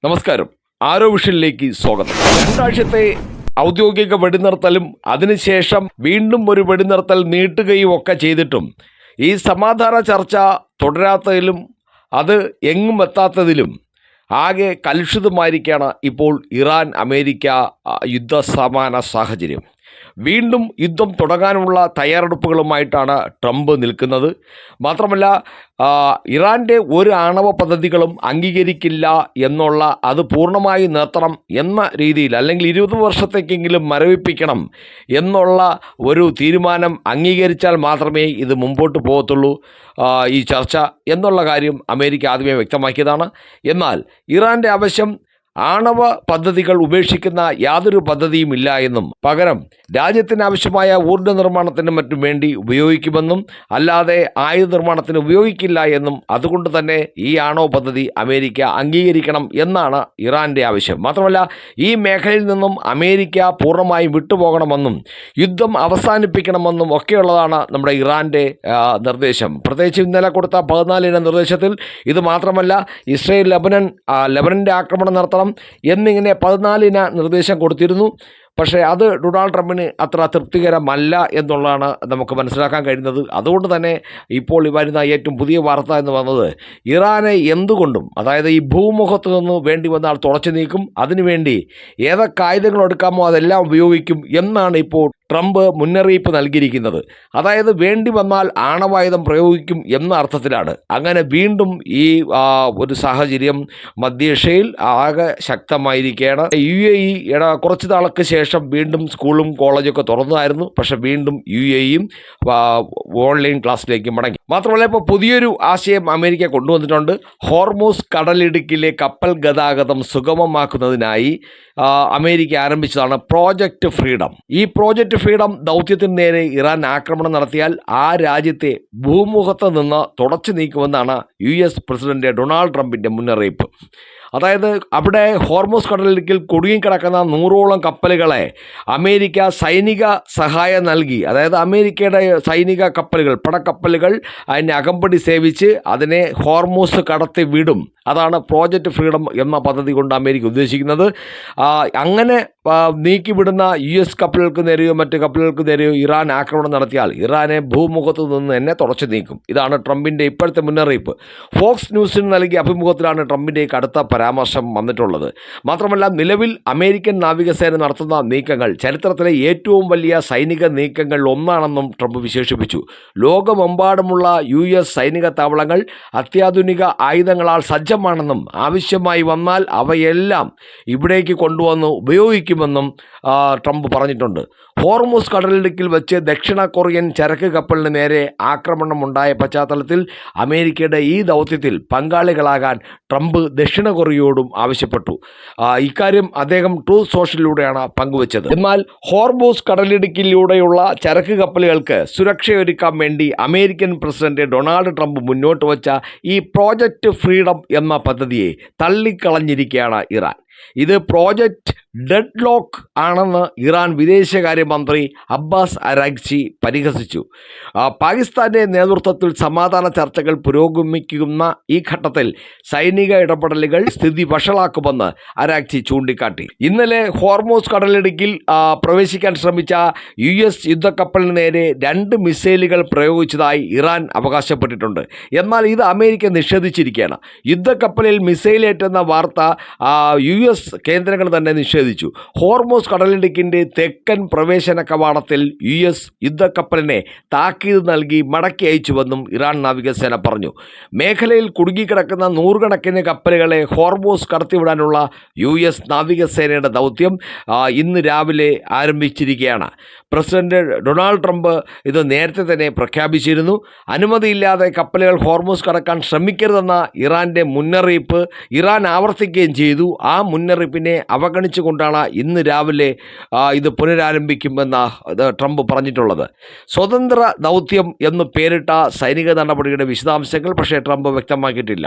നമസ്കാരം. ആരോ വിഷനിലേക്ക് സ്വാഗതം. രണ്ടാഴ്ചത്തെ ഔദ്യോഗിക വെടിനിർത്തലും അതിനുശേഷം വീണ്ടും ഒരു വെടിനിർത്തൽ നീട്ടുകയും ഒക്കെ ചെയ്തിട്ടും ഈ സമാധാന ചർച്ച തുടരാത്തതിലും അത് എങ്ങും എത്താത്തതിലും ആകെ കലുഷിതമായിരിക്കുകയാണ് ഇപ്പോൾ ഇറാൻ അമേരിക്ക യുദ്ധസമാന സാഹചര്യം. വീണ്ടും യുദ്ധം തുടങ്ങാനുള്ള തയ്യാറെടുപ്പുകളുമായിട്ടാണ് ട്രംപ് നിൽക്കുന്നത്. മാത്രമല്ല, ഇറാൻ്റെ ഒരു ആണവ പദ്ധതികളും അംഗീകരിക്കില്ല എന്നുള്ള, അത് പൂർണ്ണമായി നിർത്തണം എന്ന രീതിയിൽ, അല്ലെങ്കിൽ 20 വർഷത്തേക്കെങ്കിലും മരവിപ്പിക്കണം എന്നുള്ള ഒരു തീരുമാനം അംഗീകരിച്ചാൽ മാത്രമേ ഇത് മുമ്പോട്ട് പോകത്തുള്ളൂ ഈ ചർച്ച എന്നുള്ള കാര്യം അമേരിക്ക ആദ്യമേ വ്യക്തമാക്കിയതാണ്. എന്നാൽ ഇറാൻ്റെ ആവശ്യം ആണവ പദ്ധതികൾ ഉപേക്ഷിക്കുന്ന യാതൊരു പദ്ധതിയും ഇല്ല എന്നും പകരം രാജ്യത്തിന് ആവശ്യമായ ഊർജ്ജ നിർമ്മാണത്തിനും മറ്റും വേണ്ടി ഉപയോഗിക്കുമെന്നും അല്ലാതെ ആയുധ നിർമ്മാണത്തിന് ഉപയോഗിക്കില്ല എന്നും, അതുകൊണ്ട് തന്നെ ഈ ആണവ പദ്ധതി അമേരിക്ക അംഗീകരിക്കണം എന്നാണ് ഇറാൻ്റെ ആവശ്യം. മാത്രമല്ല, ഈ മേഖലയിൽ നിന്നും അമേരിക്ക പൂർണ്ണമായും വിട്ടുപോകണമെന്നും യുദ്ധം അവസാനിപ്പിക്കണമെന്നും ഒക്കെയുള്ളതാണ് നമ്മുടെ ഇറാൻ്റെ നിർദ്ദേശം. പ്രത്യേകിച്ച് ഇന്നലെ കൊടുത്ത 14 നിർദ്ദേശത്തിൽ ഇത് മാത്രമല്ല, ഇസ്രയേൽ ലെബനൻ്റെ ആക്രമണം നടത്തണം എന്നിങ്ങനെ 14 നിർദ്ദേശം കൊടുത്തിരുന്നു. പക്ഷേ അത് ഡൊണാൾഡ് ട്രംപിന് അത്ര തൃപ്തികരമല്ല എന്നുള്ളതാണ് നമുക്ക് മനസ്സിലാക്കാൻ കഴിയുന്നത്. അതുകൊണ്ട് തന്നെ ഇപ്പോൾ വരുന്ന ഏറ്റവും പുതിയ വാർത്ത എന്ന് പറഞ്ഞത്, ഇറാനെ എന്തുകൊണ്ടും, അതായത് ഈ ഭൂമുഖത്ത് നിന്ന് വേണ്ടി വന്നാൽ തുടച്ചു നീക്കും, അതിനുവേണ്ടി ഏതൊക്കെ ആയുധങ്ങൾ എടുക്കാമോ അതെല്ലാം ഉപയോഗിക്കും എന്നാണ് ഇപ്പോൾ ട്രംപ് മുന്നറിയിപ്പ് നൽകിയിരിക്കുന്നത്. അതായത് വേണ്ടി വന്നാൽ ആണവായുധം പ്രയോഗിക്കും എന്ന അർത്ഥത്തിലാണ്. അങ്ങനെ വീണ്ടും ഈ ഒരു സാഹചര്യം മധ്യേഷ്യയിൽ ആകെ ശക്തമായിരിക്കുകയാണ്. UAE കുറച്ച് നാൾക്ക് ശേഷം വീണ്ടും സ്കൂളും കോളേജൊക്കെ തുറന്നതായിരുന്നു. പക്ഷേ വീണ്ടും UAEയും ഓൺലൈൻ ക്ലാസ്സിലേക്ക് മടങ്ങി. മാത്രമല്ല, ഇപ്പോൾ പുതിയൊരു ആശയം അമേരിക്ക കൊണ്ടുവന്നിട്ടുണ്ട്. ഹോർമൂസ് കടലിടുക്കിലെ കപ്പൽ ഗതാഗതം സുഗമമാക്കുന്നതിനായി അമേരിക്ക ആരംഭിച്ചതാണ് പ്രോജക്റ്റ് ഫ്രീഡം. ഈ പ്രോജക്റ്റ് ഫ്രീഡം ദൗത്യത്തിന് നേരെ ഇറാൻ ആക്രമണം നടത്തിയാൽ ആ രാജ്യത്തെ ഭൂമുഖത്ത് നിന്ന് തുടച്ചു നീക്കുമെന്നാണ് US പ്രസിഡന്റ് ഡൊണാൾഡ് ട്രംപിൻ്റെ മുന്നറിയിപ്പ്. അതായത് അവിടെ ഹോർമൂസ് കടലിടുക്കിൽ കുടുങ്ങിക്കിടക്കുന്ന 100ഓളം കപ്പലുകളെ അമേരിക്ക സൈനിക സഹായം നൽകി, അതായത് അമേരിക്കയുടെ സൈനിക കപ്പലുകൾ, പടക്കപ്പലുകൾ അതിനെ അകമ്പടി സേവിച്ച് അതിനെ ഹോർമൂസ് കടത്തി വിടും. അതാണ് പ്രോജക്റ്റ് ഫ്രീഡം എന്ന പദ്ധതി കൊണ്ട് അമേരിക്ക ഉദ്ദേശിക്കുന്നത്. അങ്ങനെ നീക്കിവിടുന്ന US കപ്പലുകൾക്ക് നേരെയോ മറ്റ് കപ്പലുകൾക്ക് നേരെയോ ഇറാൻ ആക്രമണം നടത്തിയാൽ ഇറാനെ ഭൂമുഖത്ത് നിന്ന് തന്നെ തുടച്ചു നീക്കും. ഇതാണ് ട്രംപിൻ്റെ ഇപ്പോഴത്തെ മുന്നറിയിപ്പ്. ഫോക്സ് ന്യൂസിന് നൽകിയ അഭിമുഖത്തിലാണ് ട്രംപിൻ്റെ കടുത്ത പരാമർശം വന്നിട്ടുള്ളത്. മാത്രമല്ല, നിലവിൽ അമേരിക്കൻ നാവികസേന നടത്തുന്ന നീക്കങ്ങൾ ചരിത്രത്തിലെ ഏറ്റവും വലിയ സൈനിക നീക്കങ്ങൾ ഒന്നാണെന്നും ട്രംപ് വിശേഷിപ്പിച്ചു. ലോകമെമ്പാടുമുള്ള US സൈനിക താവളങ്ങൾ അത്യാധുനിക ആയുധങ്ങളാൽ സജ്ജമാണെന്നും ആവശ്യമായി വന്നാൽ അവയെല്ലാം ഇവിടേക്ക് കൊണ്ടുവന്ന് ഉപയോഗിക്കുമെന്നും ട്രംപ് പറഞ്ഞിട്ടുണ്ട്. ഹോർമൂസ് കടലിടുക്കിൽ വെച്ച് ദക്ഷിണ കൊറിയൻ ചരക്ക് കപ്പലിന് നേരെ ആക്രമണമുണ്ടായ പശ്ചാത്തലത്തിൽ അമേരിക്കയുടെ ഈ ദൗത്യത്തിൽ പങ്കാളികളാകാൻ ട്രംപ് ദക്ഷിണ കൊറിയയോടും ആവശ്യപ്പെട്ടു. ഇക്കാര്യം അദ്ദേഹം ട്രൂത്ത് സോഷ്യലിലൂടെയാണ് പങ്കുവച്ചത്. എന്നാൽ ഹോർമൂസ് കടലിടുക്കിലൂടെയുള്ള ചരക്ക് കപ്പലുകൾക്ക് സുരക്ഷയൊരുക്കാൻ വേണ്ടി അമേരിക്കൻ പ്രസിഡന്റ് ഡൊണാൾഡ് ട്രംപ് മുന്നോട്ട് വച്ച ഈ പ്രോജക്റ്റ് ഫ്രീഡം എന്ന പദ്ധതിയെ തള്ളിക്കളഞ്ഞിരിക്കുകയാണ് ഇറാൻ. ഇത് പ്രോജക്റ്റ് ഡെഡ് ലോക്ക് ആണെന്ന് ഇറാൻ വിദേശകാര്യമന്ത്രി അബ്ബാസ് അരാഗ്ചി പരിഹസിച്ചു. പാകിസ്ഥാൻ്റെ നേതൃത്വത്തിൽ സമാധാന ചർച്ചകൾ പുരോഗമിക്കുന്ന ഈ ഘട്ടത്തിൽ സൈനിക ഇടപെടലുകൾ സ്ഥിതി വഷളാക്കുമെന്ന് അരാഗ്ചി ചൂണ്ടിക്കാട്ടി. ഇന്നലെ ഹോർമൂസ് കടലിടുക്കിൽ പ്രവേശിക്കാൻ ശ്രമിച്ച US യുദ്ധക്കപ്പലിന് നേരെ 2 മിസൈലുകൾ പ്രയോഗിച്ചതായി ഇറാൻ അവകാശപ്പെട്ടിട്ടുണ്ട്. എന്നാൽ ഇത് അമേരിക്ക നിഷേധിച്ചിരിക്കുകയാണ്. യുദ്ധക്കപ്പലിൽ മിസൈലേറ്റെന്ന വാർത്ത US കേന്ദ്രങ്ങൾ തന്നെ നിഷേധിച്ചു. ഹോർമൂസ് കടലിടുക്കിൻ്റെ തെക്കൻ പ്രവേശന കവാടത്തിൽ US യുദ്ധക്കപ്പലിനെ താക്കീത് നൽകി മടക്കി അയച്ചുവെന്നും ഇറാൻ നാവികസേന പറഞ്ഞു. മേഖലയിൽ കുടുങ്ങിക്കിടക്കുന്ന 100 കണക്കിന് കപ്പലുകളെ ഹോർമൂസ് കടത്തിവിടാനുള്ള US നാവികസേനയുടെ ദൗത്യം ഇന്ന് രാവിലെ ആരംഭിച്ചിരിക്കുകയാണ്. പ്രസിഡന്റ് ഡൊണാൾഡ് ട്രംപ് ഇത് നേരത്തെ തന്നെ പ്രഖ്യാപിച്ചിരുന്നു. അനുമതിയില്ലാതെ കപ്പലുകൾ ഹോർമൂസ് കടക്കാൻ ശ്രമിക്കരുതെന്ന ഇറാൻ്റെ മുന്നറിയിപ്പ് ഇറാൻ ആവർത്തിക്കുകയും ചെയ്തു. ആ മുന്നറിയിപ്പിനെ അവഗണിച്ചുകൊണ്ടാണ് ഇന്ന് രാവിലെ ഇത് പുനരാരംഭിക്കുമെന്ന് ട്രംപ് പറഞ്ഞിട്ടുള്ളത്. സ്വതന്ത്ര ദൗത്യം എന്ന് പേരിട്ട സൈനിക നടപടിയുടെ വിശദാംശങ്ങൾ പക്ഷേ ട്രംപ് വ്യക്തമാക്കിയിട്ടില്ല.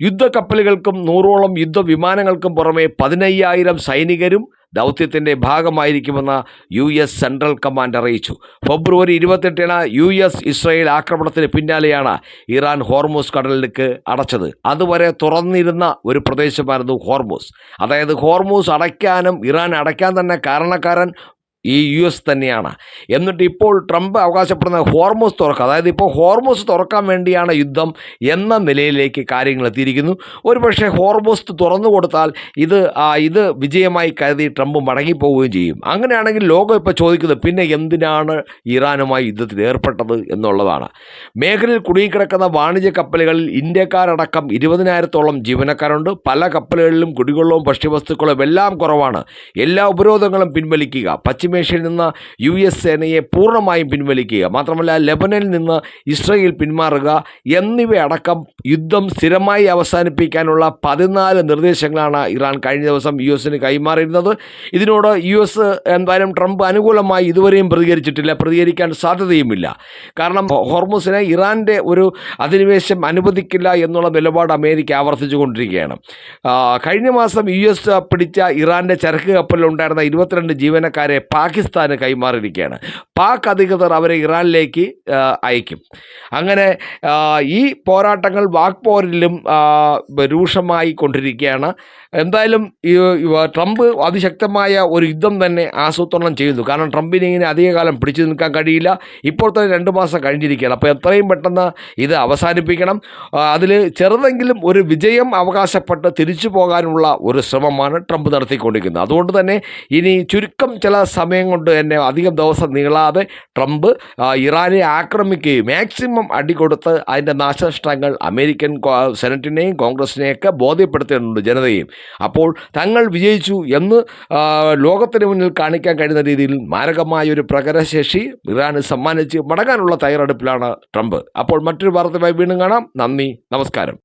യുദ്ധക്കപ്പലുകൾക്കും 100ഓളം യുദ്ധവിമാനങ്ങൾക്കും പുറമെ 15,000 സൈനികരും ദൗത്യത്തിൻ്റെ ഭാഗമായിരിക്കുമെന്ന് US സെൻട്രൽ കമാൻഡ് അറിയിച്ചു. ഫെബ്രുവരി 28-ന് US ഇസ്രായേൽ ആക്രമണത്തിന് പിന്നാലെയാണ് ഇറാൻ ഹോർമൂസ് കടലിലേക്ക് അടച്ചത്. അതുവരെ തുറന്നിരുന്ന ഒരു പ്രദേശമായിരുന്നു ഹോർമൂസ്. അതായത് ഹോർമൂസ് അടയ്ക്കാനും ഇറാൻ അടയ്ക്കാൻ തന്നെ കാരണക്കാരൻ ഈ US തന്നെയാണ്. എന്നിട്ട് ഇപ്പോൾ ട്രംപ് അവകാശപ്പെടുന്ന ഹോർമൂസ് തുറക്കുക, അതായത് ഇപ്പോൾ ഹോർമൂസ് തുറക്കാൻ വേണ്ടിയാണ് യുദ്ധം എന്ന നിലയിലേക്ക് കാര്യങ്ങൾ എത്തിയിരിക്കുന്നു. ഒരുപക്ഷെ ഹോർമൂസ് തുറന്നു കൊടുത്താൽ ഇത് വിജയമായി കരുതി ട്രംപ് മടങ്ങിപ്പോവുകയും ചെയ്യും. അങ്ങനെയാണെങ്കിൽ ലോകം ഇപ്പോൾ ചോദിക്കുന്നത് പിന്നെ എന്തിനാണ് ഇറാനുമായി യുദ്ധത്തിൽ ഏർപ്പെട്ടത് എന്നുള്ളതാണ്. മേഖലയിൽ കുടുങ്ങിക്കിടക്കുന്ന വാണിജ്യ കപ്പലുകളിൽ ഇന്ത്യക്കാരടക്കം 20,000-ഓളം ജീവനക്കാരുണ്ട്. പല കപ്പലുകളിലും കുടിവെള്ളവും ഭക്ഷ്യവസ്തുക്കളും എല്ലാം കുറവാണ്. എല്ലാ ഉപരോധങ്ങളും പിൻവലിക്കുക, പശ്ചിമേഷ്യയിൽ നിന്ന് US സേനയെ പൂർണ്ണമായും പിൻവലിക്കുക, മാത്രമല്ല ലെബനനിൽ നിന്ന് ഇസ്രായേൽ പിന്മാറുക എന്നിവയടക്കം യുദ്ധം സ്ഥിരമായി അവസാനിപ്പിക്കാനുള്ള 14 നിർദ്ദേശങ്ങളാണ് ഇറാൻ കഴിഞ്ഞ ദിവസം US-ന് കൈമാറിയിരുന്നത്. ഇതിനോട് US എന്തായാലും ട്രംപ് അനുകൂലമായി ഇതുവരെയും പ്രതികരിച്ചിട്ടില്ല, പ്രതികരിക്കാൻ സാധ്യതയുമില്ല. കാരണം ഹോർമൂസിനെ ഇറാൻ്റെ ഒരു അധിനിവേശം അനുവദിക്കില്ല എന്നുള്ള നിലപാട് അമേരിക്ക ആവർത്തിച്ചു കൊണ്ടിരിക്കുകയാണ്. കഴിഞ്ഞ മാസം US പിടിച്ച ഇറാൻ്റെ ചരക്ക് കപ്പലിലുണ്ടായിരുന്ന 22 ജീവനക്കാരെ പാകിസ്ഥാന് കൈമാറിയിരിക്കുകയാണ്. പാക് അധികൃതർ അവരെ ഇറാനിലേക്ക് അയക്കും. അങ്ങനെ ഈ പോരാട്ടങ്ങൾ വാക്പോരിലും രൂക്ഷമായി കൊണ്ടിരിക്കുകയാണ്. എന്തായാലും ട്രംപ് അതിശക്തമായ ഒരു യുദ്ധം തന്നെ ആസൂത്രണം ചെയ്യുന്നു. കാരണം ട്രംപിന് ഇങ്ങനെ അധികകാലം പിടിച്ചു നിൽക്കാൻ കഴിയില്ല. ഇപ്പോൾ തന്നെ 2 മാസം കഴിഞ്ഞിരിക്കുകയാണ്. അപ്പോൾ എത്രയും പെട്ടെന്ന് ഇത് അവസാനിപ്പിക്കണം. അതിൽ ചെറുതെങ്കിലും ഒരു വിജയം അവകാശപ്പെട്ട് തിരിച്ചു പോകാനുള്ള ഒരു ശ്രമമാണ് ട്രംപ് നടത്തിക്കൊണ്ടിരിക്കുന്നത്. അതുകൊണ്ട് തന്നെ ഇനി ചുരുക്കം ചില സമയം കൊണ്ട് തന്നെ അധികം ദിവസം നീളാതെ ട്രംപ് ഇറാനെ ആക്രമിക്കുകയും മാക്സിമം അടികൊടുത്ത് അതിൻ്റെ നാശനഷ്ടങ്ങൾ അമേരിക്കൻ സെനറ്റിനെയും കോൺഗ്രസിനെയൊക്കെ ബോധ്യപ്പെടുത്തേണ്ടതുണ്ട് ജനതയും. അപ്പോൾ തങ്ങൾ വിജയിച്ചു എന്ന് ലോകത്തിന് മുന്നിൽ കാണിക്കാൻ കഴിയുന്ന രീതിയിൽ മാരകമായൊരു പ്രകടനശേഷി ഇറാന് സമ്മാനിച്ച് മടങ്ങാനുള്ള തയ്യാറെടുപ്പിലാണ് ട്രംപ്. അപ്പോൾ മറ്റൊരു വാർത്തയുമായി വീണ്ടും കാണാം. നന്ദി, നമസ്കാരം.